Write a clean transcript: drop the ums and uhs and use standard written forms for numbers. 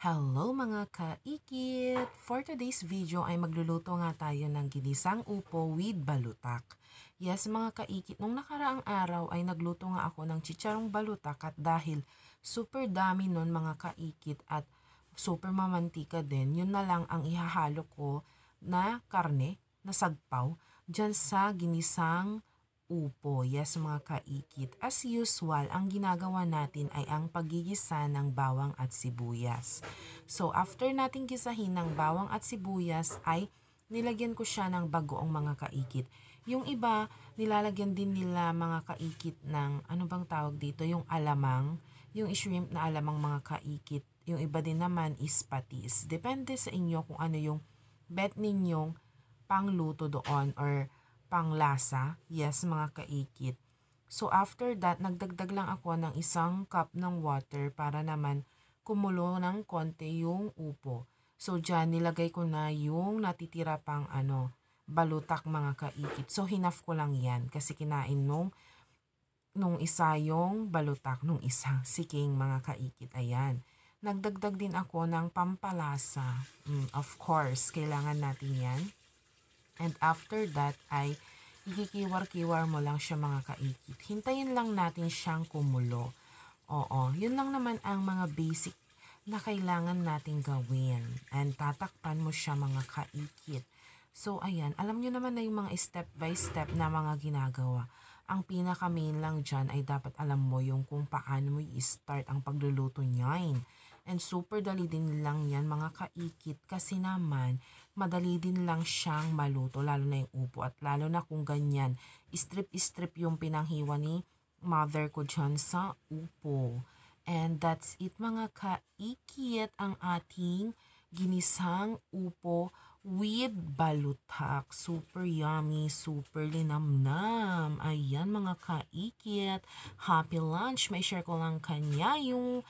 Hello mga kaikit! For today's video ay magluluto nga tayo ng ginisang upo with balutak. Yes mga kaikit, nung nakaraang araw ay nagluto nga ako ng chicharong balutak at dahil super dami nun mga kaikit at super mamantika din, yun na lang ang ihahalo ko na karne, na sagpaw, dyan sa ginisang upo. Yes mga kaikit. As usual, ang ginagawa natin ay ang paggigisa ng bawang at sibuyas. So after nating gisahin ng bawang at sibuyas ay nilagyan ko siya ng bagoong mga kaikit. Yung iba, nilalagyan din nila mga kaikit ng ano bang tawag dito, yung alamang, yung shrimp na alamang mga kaikit. Yung iba din naman is patis. Depende sa inyo kung ano yung bet ninyong pangluto doon or panglasa. Yes, mga kaikit. So after that, nagdagdag lang ako ng 1 cup ng water para naman kumulo ng konti yung upo. So dyan, nilagay ko na yung natitira pang balutak mga kaikit. So hinaf ko lang yan kasi kinain nung isa yung balutak, nung isang siking mga kaikit. Ayan. Nagdagdag din ako ng pampalasa. Of course, kailangan natin yan. And after that ay ikikiwar-kiwar mo lang siya mga kaikit. Hintayin lang natin siyang kumulo. Oo, yun lang naman ang mga basic na kailangan nating gawin. And tatakpan mo siya mga kaikit. So ayan, alam nyo naman na yung mga step by step na mga ginagawa. Ang pinaka-main lang dyan ay dapat alam mo yung kung paano mo i-start ang pagluluto niyan. And super dali din lang yan mga kaikit kasi naman madali din lang siyang maluto lalo na yung upo at lalo na kung ganyan strip yung pinanghiwa ni mother ko dyan sa upo. And that's it mga kaikit, ang ating ginisang upo with balutak. Super yummy, super linamnam. Ayan mga kaikit. Happy lunch. May share ko lang kanya yung